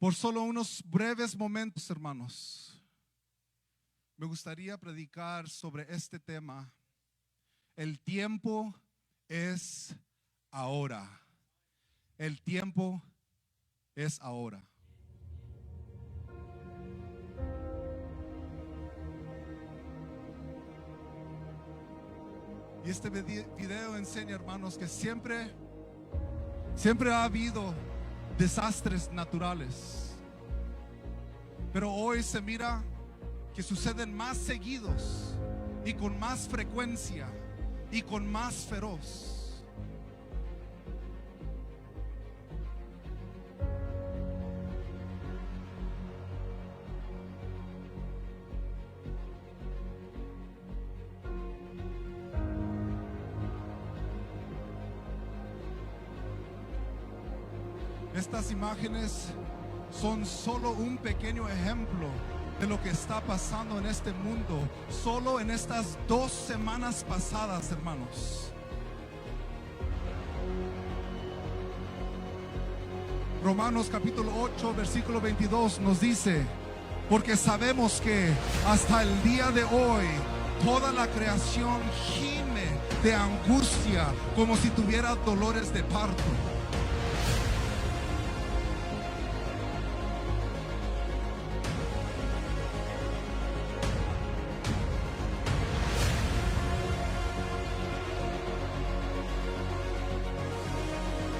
Por solo unos breves momentos, hermanos, me gustaría predicar sobre este tema. El tiempo es ahora. El tiempo es ahora. Y este video enseña, hermanos, que siempre ha habido desastres naturales, pero hoy se mira que suceden más seguidos y con más frecuencia y con más feroz. Estas imágenes son solo un pequeño ejemplo de lo que está pasando en este mundo, solo en estas 2 semanas pasadas, hermanos. Romanos capítulo 8, versículo 22 nos dice: porque sabemos que hasta el día de hoy toda la creación gime de angustia como si tuviera dolores de parto.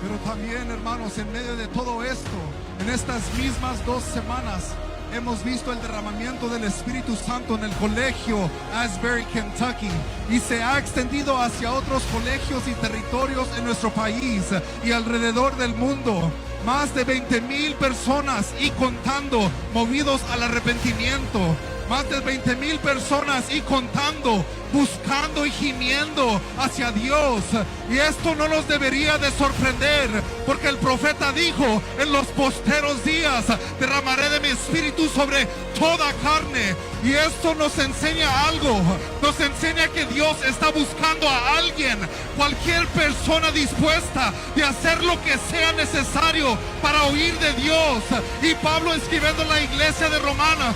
Pero también, hermanos, en medio de todo esto, en estas mismas 2 semanas, hemos visto el derramamiento del Espíritu Santo en el colegio Asbury, Kentucky, y se ha extendido hacia otros colegios y territorios en nuestro país y alrededor del mundo. Más de 20,000 personas y contando, movidos al arrepentimiento. Más de 20,000 personas y contando, buscando y gimiendo hacia Dios. Y esto no nos debería de sorprender, porque el profeta dijo: en los posteros días derramaré de mi espíritu sobre toda carne. Y esto nos enseña algo, nos enseña que Dios está buscando a alguien, cualquier persona dispuesta de hacer lo que sea necesario para oír de Dios. Y Pablo, escribiendo en la iglesia de Romana,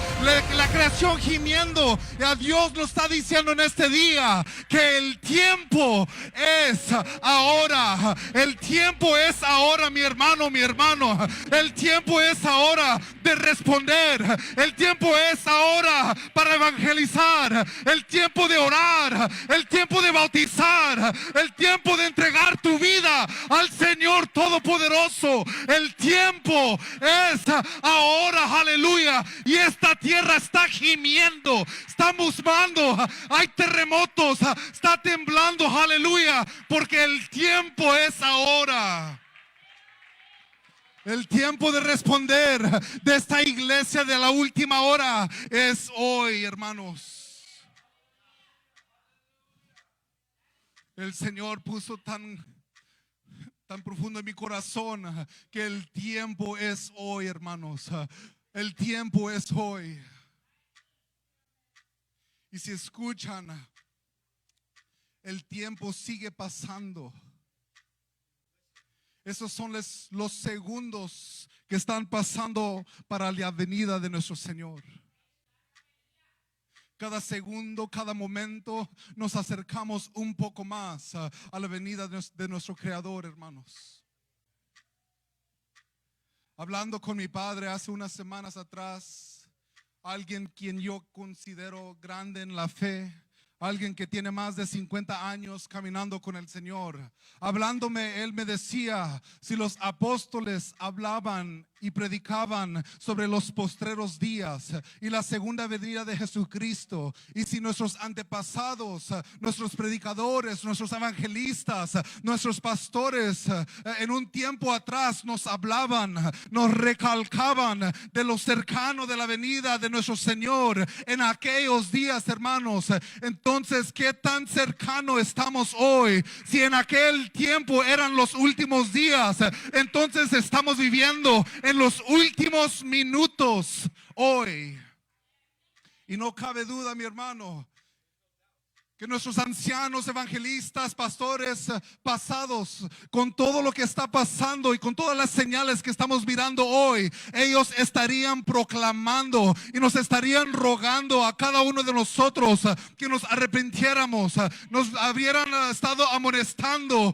la creación gimiendo, a Dios nos está diciendo en este día que el tiempo es ahora. El tiempo es ahora, mi hermano, mi hermano. El tiempo es ahora de responder. El tiempo es ahora para evangelizar. El tiempo de orar. El tiempo de bautizar. El tiempo de entregar tu vida al Señor Todopoderoso. El tiempo es ahora, aleluya. Y esta tierra está gimiendo, está musmando, hay terremotos, está temblando, aleluya, porque el tiempo es ahora. El tiempo de responder de esta iglesia de la última hora es hoy, hermanos. El Señor puso tan profundo en mi corazón que el tiempo es hoy, hermanos. El tiempo es hoy. Y si escuchan, el tiempo sigue pasando. Esos son los segundos que están pasando para la venida de nuestro Señor. Cada segundo, cada momento nos acercamos un poco más a la venida de nuestro Creador, hermanos. Hablando con mi padre hace unas semanas atrás, alguien quien yo considero grande en la fe, alguien que tiene más de 50 años caminando con el Señor. Hablándome, él me decía: si los apóstoles hablaban y predicaban sobre los postreros días y la segunda venida de Jesucristo, y si nuestros antepasados, nuestros predicadores, nuestros evangelistas, nuestros pastores en un tiempo atrás nos hablaban, nos recalcaban de lo cercano de la venida de nuestro Señor en aquellos días, hermanos, entonces ¿qué tan cercano estamos hoy? Si en aquel tiempo eran los últimos días, entonces estamos viviendo en los últimos minutos hoy. Y no cabe duda, mi hermano, Que nuestros ancianos, evangelistas, pastores pasados, con todo lo que está pasando y con todas las señales que estamos mirando hoy, ellos estarían proclamando y nos estarían rogando a cada uno de nosotros que nos arrepintiéramos, nos hubieran estado amonestando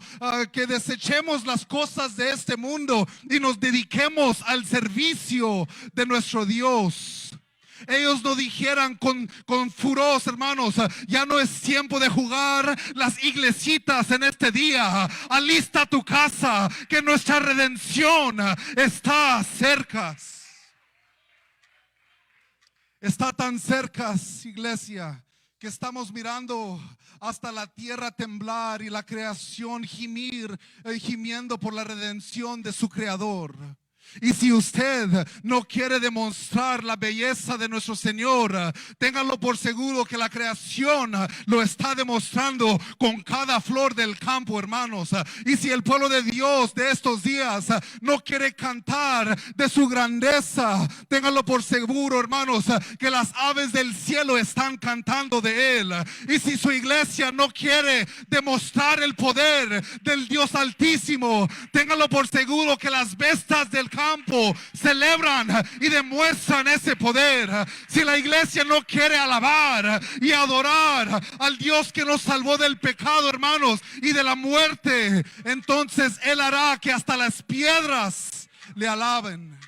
que desechemos las cosas de este mundo y nos dediquemos al servicio de nuestro Dios. Ellos no dijeran con furor, hermanos, ya no es tiempo de jugar las iglesitas en este día. Alista tu casa, que nuestra redención está cerca. Está tan cerca, iglesia, que estamos mirando hasta la tierra temblar y la creación gimiendo por la redención de su creador. Y si usted no quiere demostrar la belleza de nuestro Señor, ténganlo por seguro que la creación lo está demostrando con cada flor del campo, hermanos. Y si el pueblo de Dios de estos días no quiere cantar de su grandeza, ténganlo por seguro, hermanos, que las aves del cielo están cantando de Él. Y si su iglesia no quiere demostrar el poder del Dios Altísimo, ténganlo por seguro que las bestias del campo celebran y demuestran ese poder. Si la iglesia no quiere alabar y adorar al Dios que nos salvó del pecado, hermanos, y de la muerte, entonces Él hará que hasta las piedras le alaben.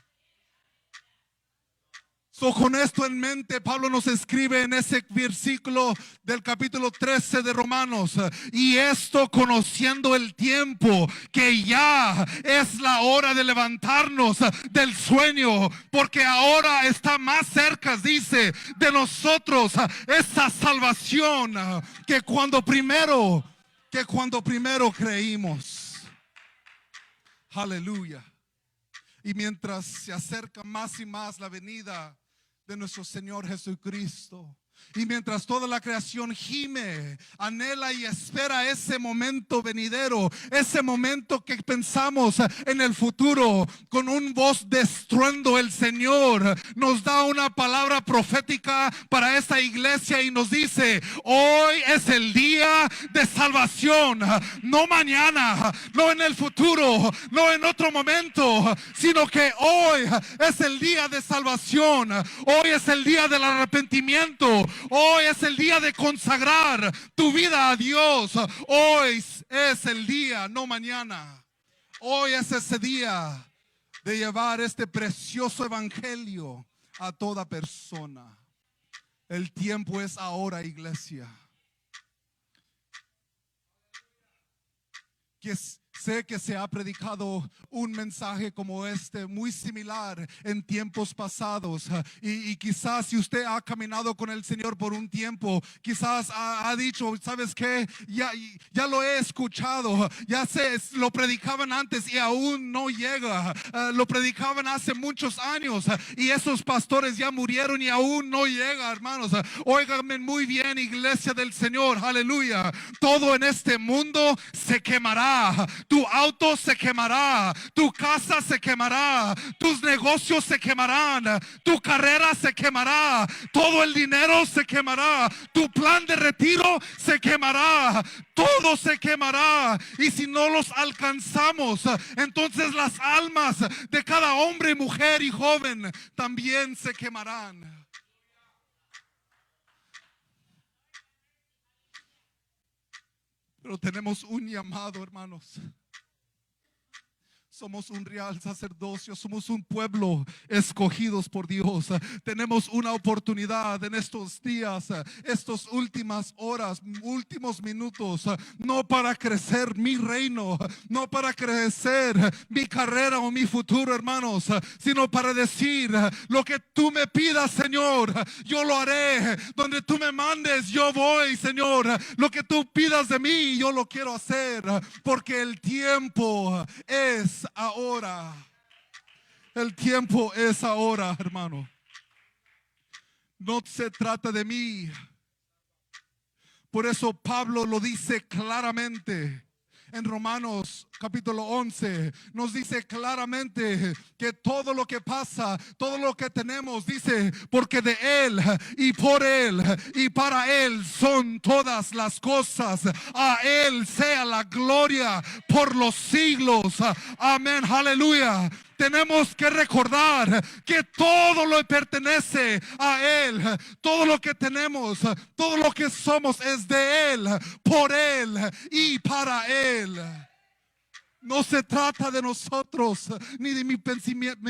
Con esto en mente, Pablo nos escribe en ese versículo del capítulo 13 de Romanos: y esto conociendo el tiempo, que ya es la hora de levantarnos del sueño, porque ahora está más cerca, dice, de nosotros esa salvación que cuando primero creímos. Aleluya. Y mientras se acerca más y más la venida de nuestro Señor Jesucristo, y mientras toda la creación gime, anhela y espera ese momento venidero, ese momento que pensamos en el futuro, con un voz de estruendo el Señor nos da una palabra profética para esta iglesia y nos dice: hoy es el día de salvación, no mañana, no en el futuro, no en otro momento, sino que hoy es el día de salvación. Hoy es el día del arrepentimiento. Hoy es el día de consagrar tu vida a Dios. Hoy es el día, no mañana. Hoy es ese día de llevar este precioso evangelio a toda persona. El tiempo es ahora, iglesia. Sé que se ha predicado un mensaje como este, muy similar en tiempos pasados, y quizás si usted ha caminado con el Señor por un tiempo, quizás ha dicho: ¿sabes qué? Ya lo he escuchado, ya sé, lo predicaban antes y aún no llega, lo predicaban hace muchos años y esos pastores ya murieron y aún no llega, hermanos. Óiganme muy bien, iglesia del Señor, aleluya. Todo en este mundo se quemará. Tu auto se quemará, tu casa se quemará, tus negocios se quemarán, tu carrera se quemará, todo el dinero se quemará, tu plan de retiro se quemará, todo se quemará. Y si no los alcanzamos, entonces las almas de cada hombre, mujer y joven también se quemarán. Pero tenemos un llamado, hermanos. Somos un real sacerdocio, somos un pueblo escogidos por Dios. Tenemos una oportunidad en estos días, estas últimas horas, últimos minutos, no para crecer mi reino, no para crecer mi carrera o mi futuro, hermanos, sino para decir: lo que tú me pidas, Señor, yo lo haré. Donde tú me mandes, yo voy, Señor. Lo que tú pidas de mí, yo lo quiero hacer, porque el tiempo es ahora. El tiempo es ahora, hermano. No se trata de mí. Por eso Pablo lo dice claramente En Romanos capítulo 11 nos dice claramente que todo lo que pasa, todo lo que tenemos, dice, porque de Él y por Él y para Él son todas las cosas. A Él sea la gloria por los siglos. Amén, aleluya. Tenemos que recordar que todo lo pertenece a Él. Todo lo que tenemos, todo lo que somos es de Él, por Él y para Él. No se trata de nosotros, ni de mi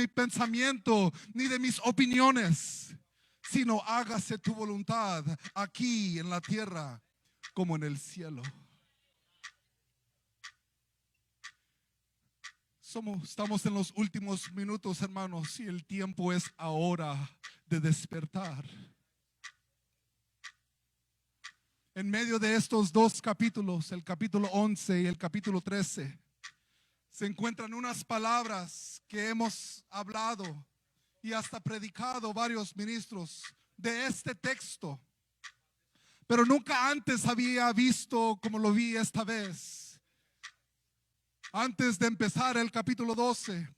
pensamiento, ni de mis opiniones, sino hágase tu voluntad aquí en la tierra como en el cielo. Estamos en los últimos minutos, hermanos, y el tiempo es ahora de despertar. En medio de estos dos capítulos, el capítulo 11 y el capítulo 13, se encuentran unas palabras que hemos hablado y hasta predicado varios ministros de este texto, pero nunca antes había visto como lo vi esta vez. Antes de empezar el capítulo 12,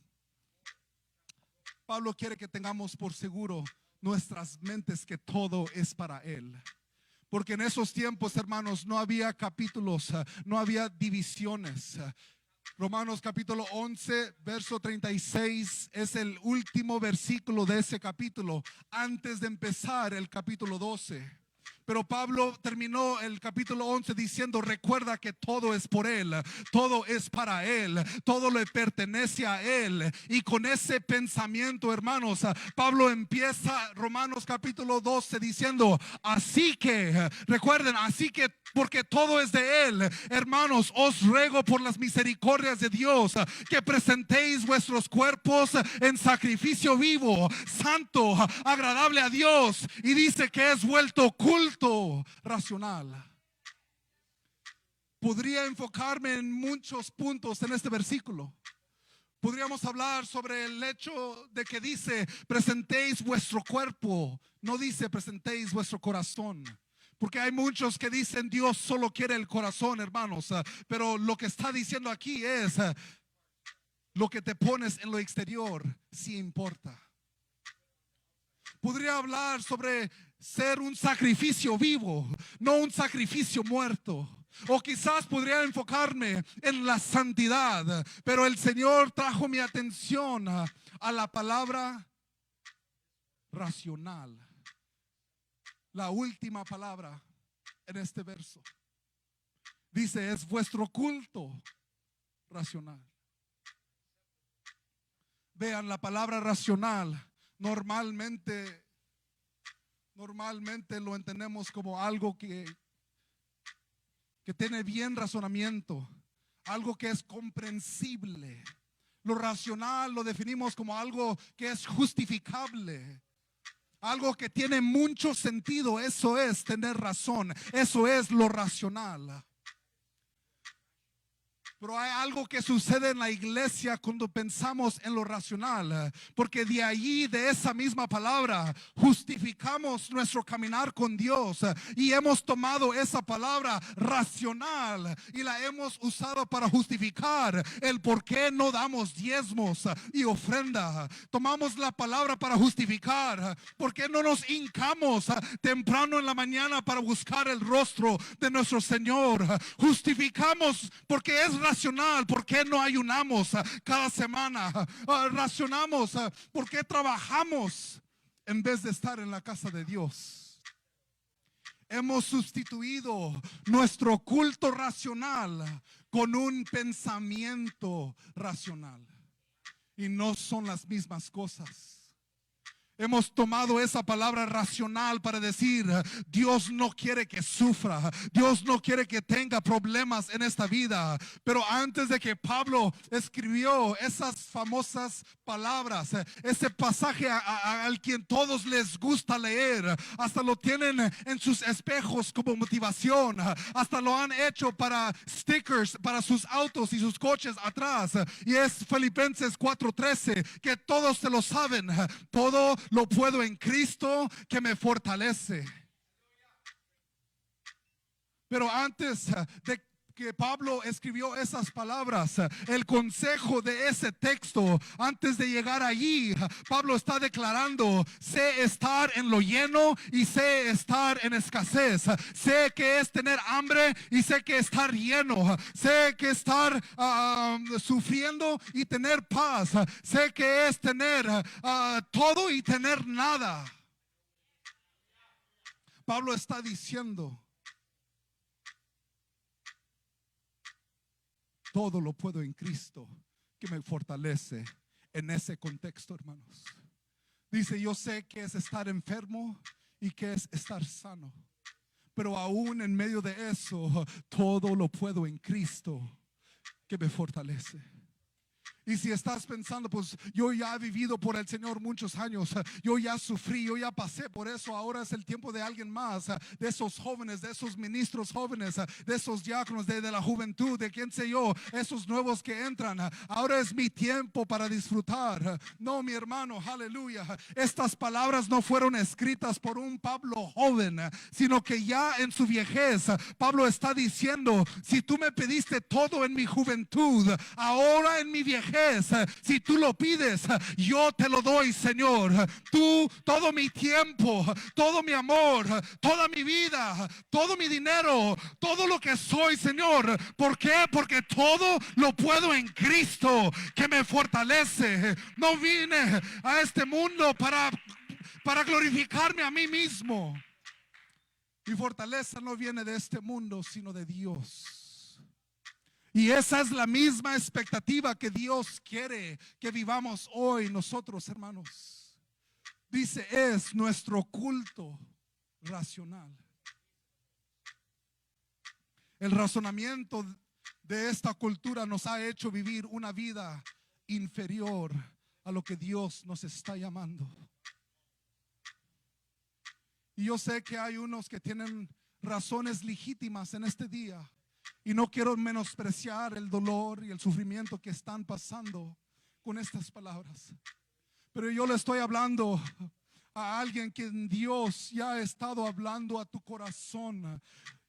Pablo quiere que tengamos por seguro nuestras mentes que todo es para Él. Porque en esos tiempos, hermanos, no había capítulos, no había divisiones. Romanos capítulo 11, verso 36 es el último versículo de ese capítulo antes de empezar el capítulo 12. Pero Pablo terminó el capítulo 11 diciendo, recuerda que todo es por Él, todo es para Él, todo le pertenece a Él. Y con ese pensamiento, hermanos, Pablo empieza Romanos capítulo 12 diciendo, así que, recuerden, así que porque todo es de Él, hermanos, os ruego por las misericordias de Dios que presentéis vuestros cuerpos en sacrificio vivo, santo, agradable a Dios. Y dice que es vuelto culto racional. Podría enfocarme en muchos puntos en este versículo. Podríamos hablar sobre el hecho de que dice presentéis vuestro cuerpo, no dice presentéis vuestro corazón. Porque hay muchos que dicen Dios solo quiere el corazón, hermanos, pero lo que está diciendo aquí es lo que te pones en lo exterior sí importa. Podría hablar sobre ser un sacrificio vivo, no un sacrificio muerto. O quizás podría enfocarme en la santidad, pero el Señor trajo mi atención a la palabra racional. La última palabra en este verso. Dice, es vuestro culto racional. Vean, la palabra racional normalmente lo entendemos como algo que tiene bien razonamiento, algo que es comprensible. Lo racional lo definimos como algo que es justificable, algo que tiene mucho sentido. Eso es tener razón, eso es lo racional. Pero hay algo que sucede en la iglesia cuando pensamos en lo racional, porque de allí, de esa misma palabra, justificamos nuestro caminar con Dios y hemos tomado esa palabra racional y la hemos usado para justificar el por qué no damos diezmos y ofrenda. Tomamos la palabra para justificar por qué no nos hincamos temprano en la mañana para buscar el rostro de nuestro Señor. Justificamos porque es racional. ¿Por qué no ayunamos cada semana? Racionamos ¿por qué trabajamos en vez de estar en la casa de Dios? Hemos sustituido nuestro culto racional con un pensamiento racional y no son las mismas cosas. Hemos tomado esa palabra racional para decir Dios no quiere que sufra, Dios no quiere que tenga problemas en esta vida. Pero antes de que Pablo escribió esas famosas palabras, ese pasaje al quien todos les gusta leer, hasta lo tienen en sus espejos como motivación, hasta lo han hecho para stickers para sus autos y sus coches atrás, y es Filipenses 4:13, que todos se lo saben. Todo lo puedo en Cristo que me fortalece. Pero antes de que Pablo escribió esas palabras, el consejo de ese texto, antes de llegar allí, Pablo está declarando: sé estar en lo lleno y sé estar en escasez. Sé que es tener hambre y sé que estar lleno. Sé que estar sufriendo y tener paz. Sé que es tener todo y tener nada. Pablo está diciendo: todo lo puedo en Cristo que me fortalece. En ese contexto, hermanos, dice: yo sé que es estar enfermo y que es estar sano, pero aún en medio de eso, todo lo puedo en Cristo que me fortalece. Y si estás pensando: pues yo ya he vivido por el Señor muchos años, yo ya sufrí, yo ya pasé por eso, ahora es el tiempo de alguien más, de esos jóvenes, de esos ministros jóvenes, de esos diáconos, de la juventud, de quién sé yo, esos nuevos que entran, ahora es mi tiempo para disfrutar. No, mi hermano, aleluya, estas palabras no fueron escritas por un Pablo joven, sino que ya en su viejez Pablo está diciendo: si tú me pediste todo en mi juventud, ahora en mi viejez, si tú lo pides, yo te lo doy, Señor. Tú, todo mi tiempo, todo mi amor, toda mi vida, todo mi dinero, todo lo que soy, Señor. ¿Por qué? Porque todo lo puedo en Cristo que me fortalece. No vine a este mundo para glorificarme a mí mismo. Mi fortaleza no viene de este mundo, sino de Dios. Y esa es la misma expectativa que Dios quiere que vivamos hoy nosotros, hermanos. Dice: es nuestro culto racional. El razonamiento de esta cultura nos ha hecho vivir una vida inferior a lo que Dios nos está llamando. Y yo sé que hay unos que tienen razones legítimas en este día. Y no quiero menospreciar el dolor y el sufrimiento que están pasando con estas palabras. Pero yo le estoy hablando a alguien que Dios ya ha estado hablando a tu corazón.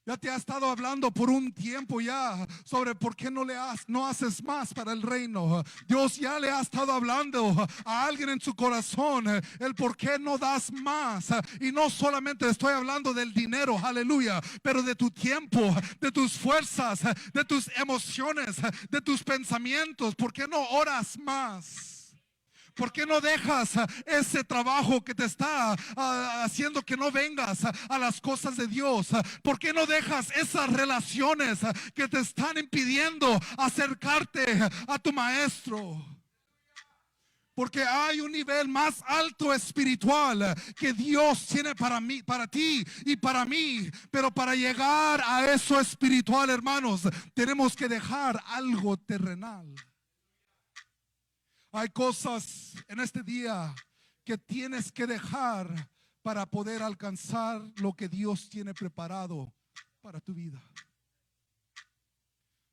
Ya te ha estado hablando por un tiempo ya sobre por qué no haces más para el reino. Dios ya le ha estado hablando a alguien en su corazón el por qué no das más. Y no solamente estoy hablando del dinero, aleluya, pero de tu tiempo, de tus fuerzas, de tus emociones, de tus pensamientos. ¿Por qué no oras más? ¿Por qué no dejas ese trabajo que te está haciendo que no vengas a las cosas de Dios? ¿Por qué no dejas esas relaciones que te están impidiendo acercarte a tu maestro? Porque hay un nivel más alto espiritual que Dios tiene para mí, para ti y para mí. Pero para llegar a eso espiritual, hermanos, tenemos que dejar algo terrenal. Hay cosas en este día que tienes que dejar para poder alcanzar lo que Dios tiene preparado para tu vida.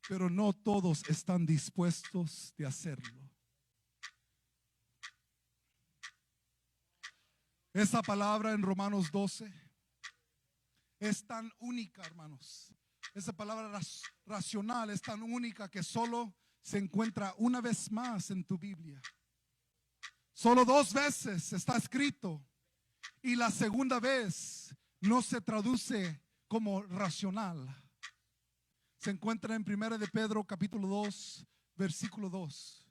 Pero no todos están dispuestos de hacerlo. Esa palabra en Romanos 12 es tan única, hermanos. Esa palabra racional es tan única que solo se encuentra una vez más en tu Biblia. Solo 2 veces está escrito. Y la segunda vez no se traduce como racional. Se encuentra en 1 de Pedro capítulo 2, versículo 2.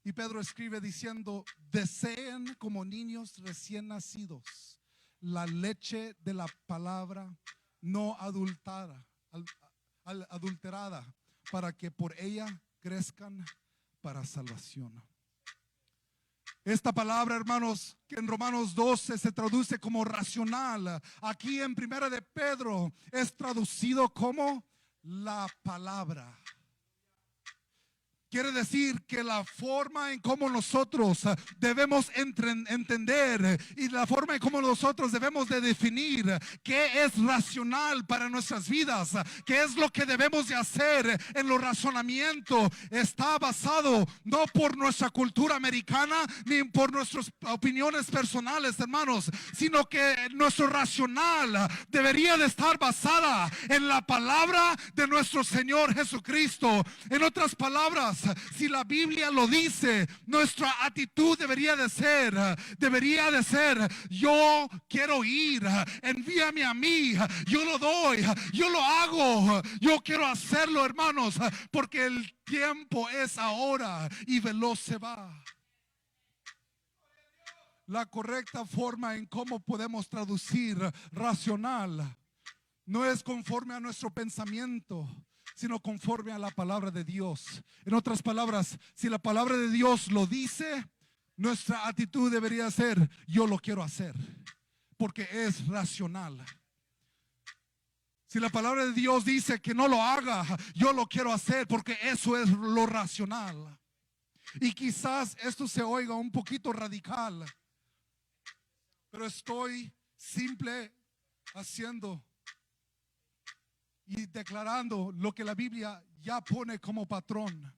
Y Pedro escribe diciendo: deseen como niños recién nacidos la leche de la palabra no adulterada, para que por ella crezcan para salvación. Esta palabra, hermanos, que en Romanos 12 se traduce como racional, aquí en 1 de Pedro es traducido como la palabra. Quiere decir que la forma en cómo nosotros debemos entender y la forma en cómo nosotros debemos de definir qué es racional para nuestras vidas, qué es lo que debemos de hacer en los razonamientos, está basado no por nuestra cultura americana ni por nuestras opiniones personales, hermanos, sino que nuestro racional debería de estar basada en la palabra de nuestro Señor Jesucristo. En otras palabras, si la Biblia lo dice, nuestra actitud debería de ser, yo quiero ir, envíame a mí, yo lo doy, yo lo hago, yo quiero hacerlo, hermanos, porque el tiempo es ahora y veloz se va. La correcta forma en cómo podemos traducir racional no es conforme a nuestro pensamiento, sino conforme a la palabra de Dios. En otras palabras, si la palabra de Dios lo dice, nuestra actitud debería ser, yo lo quiero hacer, porque es racional. Si la palabra de Dios dice que no lo haga, yo lo quiero hacer, porque eso es lo racional. Y quizás esto se oiga un poquito radical, pero estoy simple haciendo y declarando lo que la Biblia ya pone como patrón.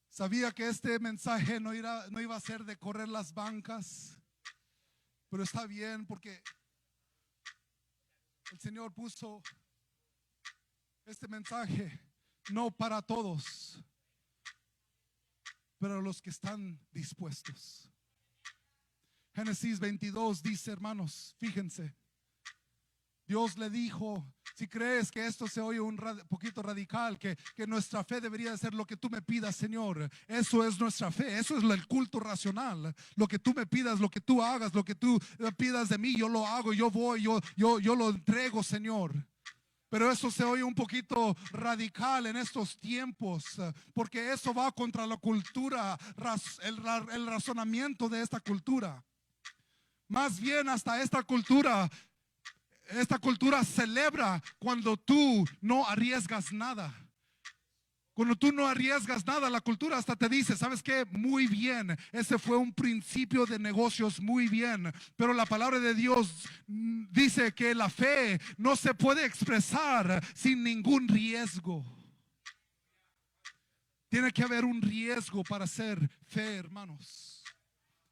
Sabía que este mensaje no iba a ser de correr las bancas, pero está bien porque el Señor puso este mensaje no para todos, pero los que están dispuestos. Génesis 22 dice, hermanos, fíjense, Dios le dijo, si crees que esto se oye un poquito radical, que nuestra fe debería de ser lo que tú me pidas, Señor. Eso es nuestra fe, eso es el culto racional. Lo que tú me pidas, lo que tú hagas, lo que tú pidas de mí, yo lo hago, yo voy, yo lo entrego, Señor. Pero eso se oye un poquito radical en estos tiempos, porque eso va contra la cultura, el razonamiento de esta cultura. Más bien hasta esta cultura celebra cuando tú no arriesgas nada. Cuando tú no arriesgas nada, la cultura hasta te dice, ¿sabes qué? Muy bien, ese fue un principio de negocios, muy bien. Pero la palabra de Dios dice que la fe no se puede expresar sin ningún riesgo. Tiene que haber un riesgo para hacer fe, hermanos.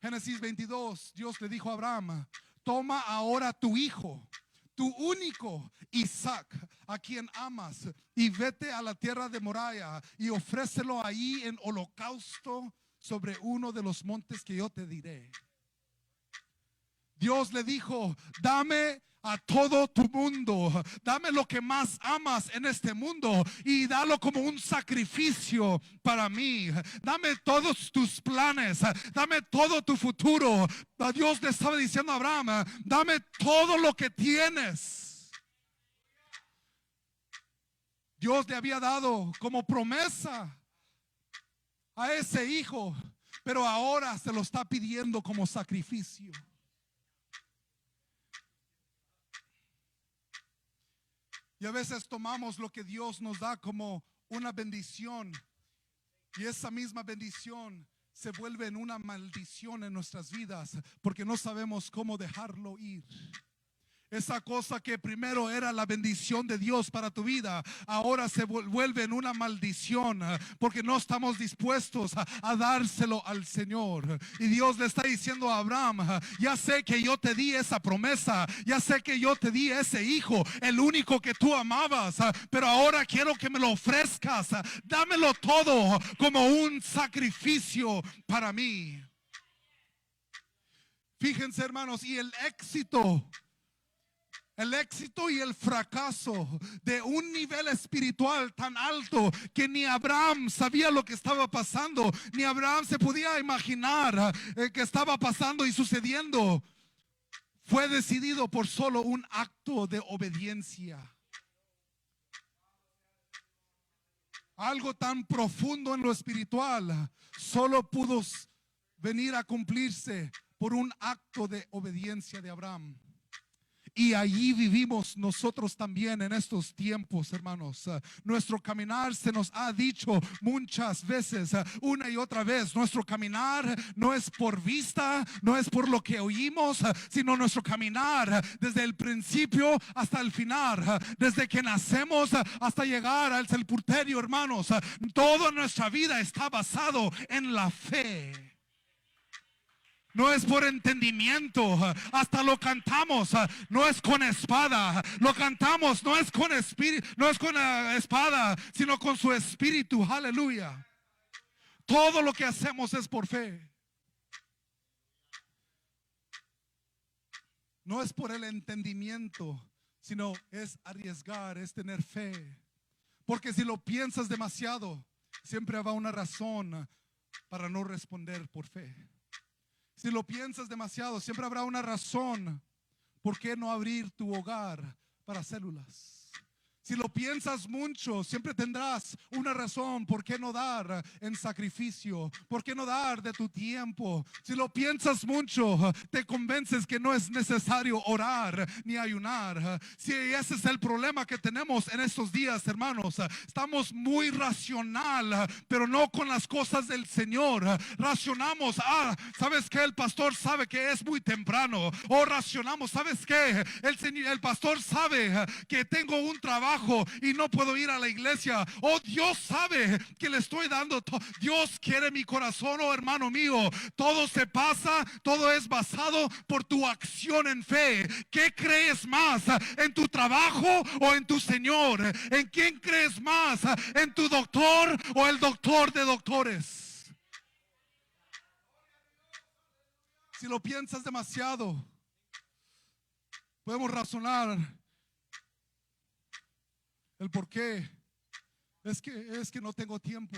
Génesis 22, Dios le dijo a Abraham, toma ahora tu hijo, tu único Isaac, a quien amas, y vete a la tierra de Moriah y ofrécelo ahí en holocausto sobre uno de los montes que yo te diré. Dios le dijo, dame a todo tu mundo, dame lo que más amas en este mundo y dalo como un sacrificio para mí. Dame todos tus planes, dame todo tu futuro. Dios le estaba diciendo a Abraham, dame todo lo que tienes. Dios le había dado como promesa a ese hijo, pero ahora se lo está pidiendo como sacrificio. Y a veces tomamos lo que Dios nos da como una bendición, y esa misma bendición se vuelve en una maldición en nuestras vidas, porque no sabemos cómo dejarlo ir. Esa cosa que primero era la bendición de Dios para tu vida, ahora se vuelve en una maldición, porque no estamos dispuestos a dárselo al Señor. Y Dios le está diciendo a Abraham, ya sé que yo te di esa promesa, ya sé que yo te di ese hijo, el único que tú amabas, pero ahora quiero que me lo ofrezcas, dámelo todo como un sacrificio para mí. Fíjense, hermanos, y el éxito y el fracaso de un nivel espiritual tan alto que ni Abraham sabía lo que estaba pasando, ni Abraham se podía imaginar que estaba pasando y sucediendo, fue decidido por solo un acto de obediencia. Algo tan profundo en lo espiritual solo pudo venir a cumplirse por un acto de obediencia de Abraham. Y allí vivimos nosotros también en estos tiempos, hermanos. Nuestro caminar se nos ha dicho muchas veces, una y otra vez, nuestro caminar no es por vista, no es por lo que oímos, sino nuestro caminar desde el principio hasta el final, desde que nacemos hasta llegar al sepulcro, hermanos. Toda nuestra vida está basado en la fe. No es por entendimiento, hasta lo cantamos, no es con espada, lo cantamos, no es con espíritu, no es con espada, sino con su espíritu, aleluya. Todo lo que hacemos es por fe. No es por el entendimiento, sino es arriesgar, es tener fe. Porque si lo piensas demasiado, siempre habrá una razón para no responder por fe. Si lo piensas demasiado, siempre habrá una razón por qué no abrir tu hogar para células. Si lo piensas mucho, siempre tendrás una razón por qué no dar en sacrificio, por qué no dar de tu tiempo. Si lo piensas mucho, te convences que no es necesario orar ni ayunar. Si ese es el problema que tenemos en estos días, hermanos, estamos muy racional, pero no con las cosas del Señor. Racionamos, ¿sabes qué? El pastor sabe que es muy temprano. O racionamos, ¿sabes qué? El pastor sabe que tengo un trabajo y no puedo ir a la iglesia. Oh, Dios sabe que le estoy dando. Dios quiere mi corazón, oh hermano mío. Todo se pasa, todo es basado por tu acción en fe. ¿Qué crees más? ¿En tu trabajo o en tu Señor? ¿En quién crees más? ¿En tu doctor o el doctor de doctores? Si lo piensas demasiado, podemos razonar el por qué. Es que no tengo tiempo.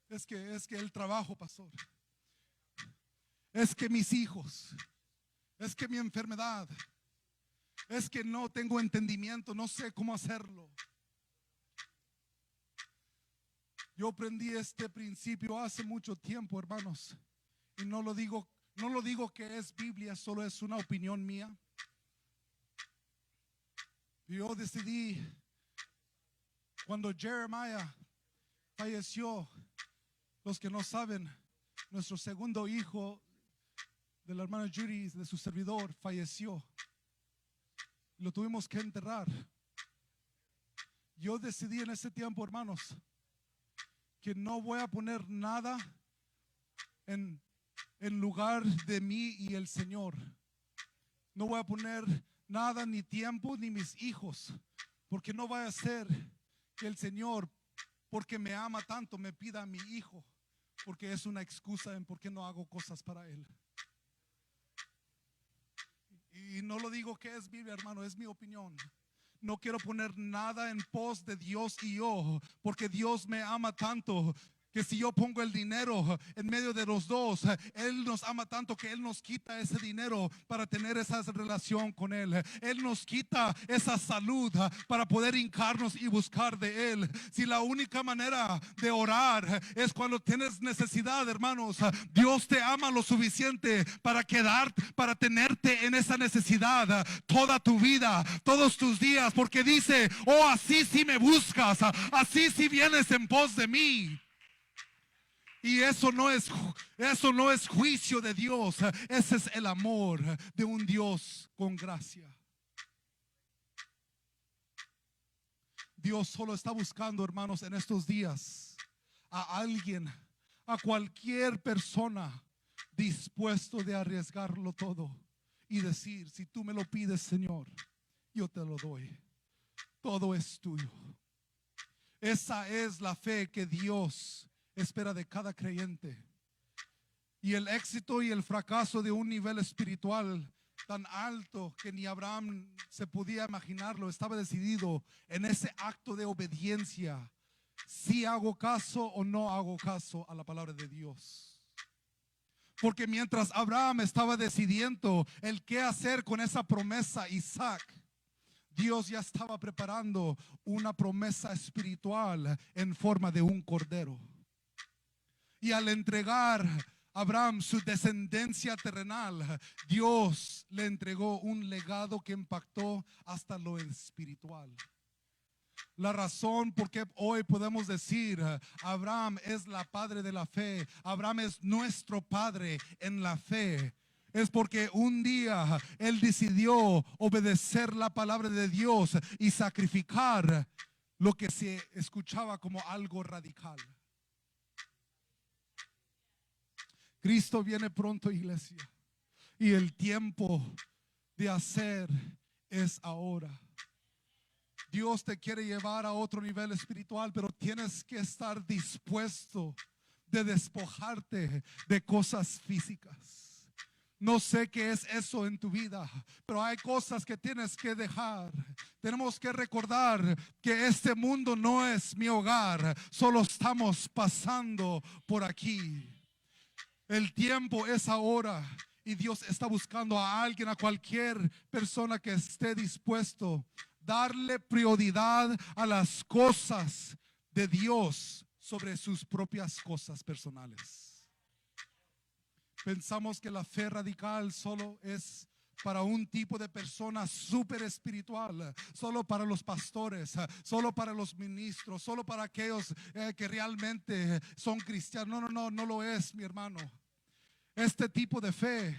Es que el trabajo, pastor. Es que mis hijos. Es que mi enfermedad. Es que no tengo entendimiento, no sé cómo hacerlo. Yo aprendí este principio hace mucho tiempo, hermanos. Y no lo digo que es Biblia, solo es una opinión mía. Yo decidí, cuando Jeremiah falleció, los que no saben, nuestro segundo hijo de la hermana Judy, de su servidor, falleció. Lo tuvimos que enterrar. Yo decidí en ese tiempo, hermanos, que no voy a poner nada en lugar de mí y el Señor. No voy a poner nada, ni tiempo, ni mis hijos, porque no vaya a ser que el Señor, porque me ama tanto, me pida a mi hijo, porque es una excusa en por qué no hago cosas para Él. Y no lo digo que es Biblia, hermano, es mi opinión. No quiero poner nada en pos de Dios y yo, porque Dios me ama tanto, que si yo pongo el dinero en medio de los dos, Él nos ama tanto que Él nos quita ese dinero para tener esa relación con Él. Él nos quita esa salud para poder hincarnos y buscar de Él. Si la única manera de orar es cuando tienes necesidad, hermanos, Dios te ama lo suficiente para tenerte en esa necesidad toda tu vida, todos tus días, porque dice, oh, así si me buscas, así si vienes en pos de mí. Y eso no es juicio de Dios. Ese es el amor de un Dios con gracia. Dios solo está buscando, hermanos, en estos días a alguien, a cualquier persona dispuesto de arriesgarlo todo y decir, si tú me lo pides, Señor, yo te lo doy. Todo es tuyo. Esa es la fe que Dios espera de cada creyente. Y el éxito y el fracaso de un nivel espiritual tan alto que ni Abraham se podía imaginarlo, estaba decidido en ese acto de obediencia. Si hago caso o no hago caso a la palabra de Dios. Porque mientras Abraham estaba decidiendo el qué hacer con esa promesa, Isaac, Dios ya estaba preparando una promesa espiritual en forma de un cordero. Y al entregar Abraham, su descendencia terrenal, Dios le entregó un legado que impactó hasta lo espiritual. La razón por qué hoy podemos decir Abraham es la padre de la fe, Abraham es nuestro padre en la fe, es porque un día él decidió obedecer la palabra de Dios y sacrificar lo que se escuchaba como algo radical. Cristo viene pronto, iglesia, y el tiempo de hacer es ahora. Dios te quiere llevar a otro nivel espiritual, pero tienes que estar dispuesto de despojarte de cosas físicas. No sé qué es eso en tu vida, pero hay cosas que tienes que dejar. Tenemos que recordar que este mundo no es mi hogar, solo estamos pasando por aquí. El tiempo es ahora y Dios está buscando a alguien, a cualquier persona que esté dispuesto darle prioridad a las cosas de Dios sobre sus propias cosas personales. Pensamos que la fe radical solo es para un tipo de persona súper espiritual, solo para los pastores, solo para los ministros, solo para aquellos que realmente son cristianos. No lo es, mi hermano. Este tipo de fe,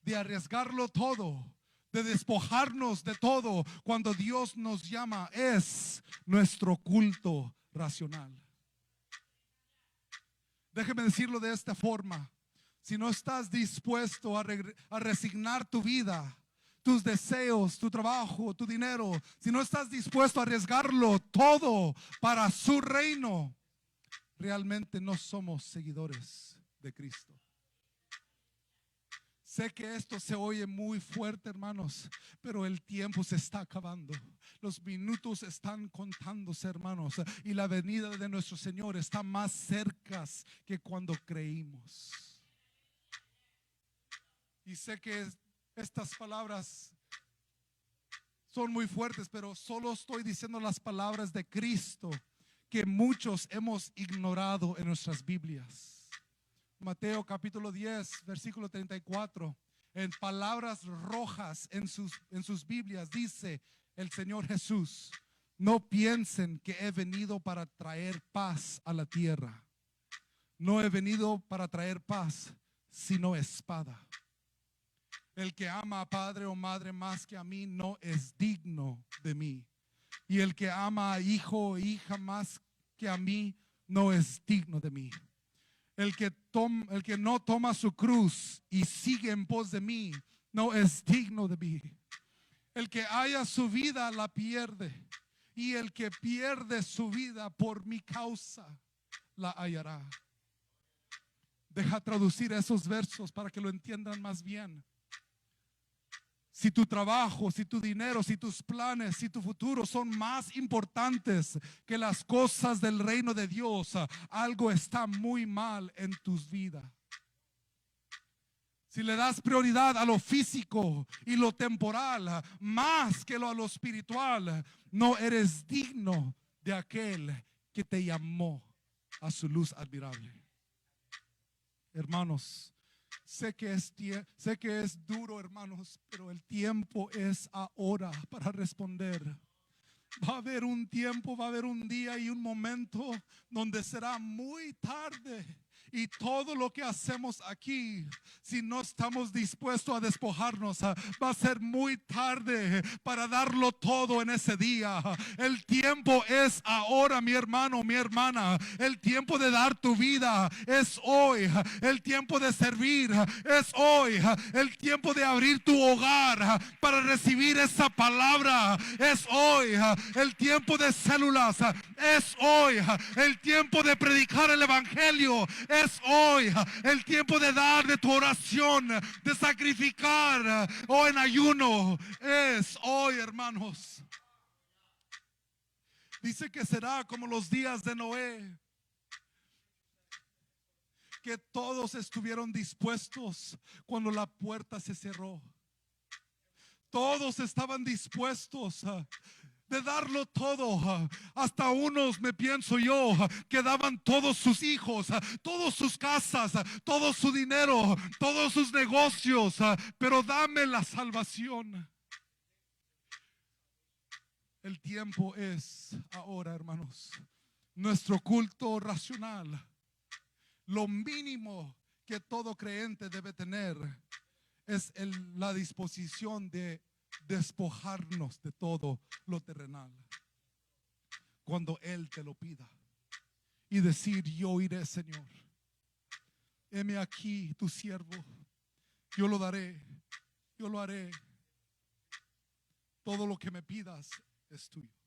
de arriesgarlo todo, de despojarnos de todo cuando Dios nos llama, es nuestro culto racional. Déjeme decirlo de esta forma: si no estás dispuesto a resignar tu vida, tus deseos, tu trabajo, tu dinero, si no estás dispuesto a arriesgarlo todo para su reino, realmente no somos seguidores de Cristo. Sé que esto se oye muy fuerte, hermanos, pero el tiempo se está acabando. Los minutos están contándose, hermanos, y la venida de nuestro Señor está más cerca que cuando creímos. Y sé que estas palabras son muy fuertes, pero solo estoy diciendo las palabras de Cristo que muchos hemos ignorado en nuestras Biblias. Mateo capítulo 10, versículo 34, en palabras rojas en sus Biblias, dice el Señor Jesús: no piensen que he venido para traer paz a la tierra. No he venido para traer paz, sino espada. El que ama a padre o madre más que a mí no es digno de mí. Y el que ama a hijo o hija más que a mí no es digno de mí. El que no toma su cruz y sigue en pos de mí no es digno de mí. El que haya su vida la pierde, y el que pierde su vida por mi causa la hallará. Deja traducir esos versos para que lo entiendan más bien. Si tu trabajo, si tu dinero, si tus planes, si tu futuro son más importantes que las cosas del reino de Dios, algo está muy mal en tus vidas. Si le das prioridad a lo físico y lo temporal más que a lo espiritual, no eres digno de aquel que te llamó a su luz admirable. Hermanos, sé que es duro, hermanos, pero el tiempo es ahora para responder. Va a haber un tiempo, va a haber un día y un momento donde será muy tarde. Y todo lo que hacemos aquí, si no estamos dispuestos a despojarnos, va a ser muy tarde para darlo todo en ese día. El tiempo es ahora, mi hermano, mi hermana. El tiempo de dar tu vida es hoy. El tiempo de servir es hoy. El tiempo de abrir tu hogar para recibir esa palabra es hoy. El tiempo de células es hoy. El tiempo de predicar el evangelio es hoy. El tiempo de dar de tu oración, de sacrificar o en ayuno es hoy, hermanos. Dice que será como los días de Noé, que todos estuvieron dispuestos cuando la puerta se cerró. Todos estaban dispuestos de darlo todo. Hasta unos, me pienso yo, que daban todos sus hijos, todas sus casas, todo su dinero, todos sus negocios, pero dame la salvación. El tiempo es ahora, hermanos. Nuestro culto racional, lo mínimo que todo creyente debe tener, es la disposición de despojarnos de todo lo terrenal cuando Él te lo pida y decir: yo iré, Señor, heme aquí tu siervo, yo lo daré, yo lo haré, todo lo que me pidas es tuyo.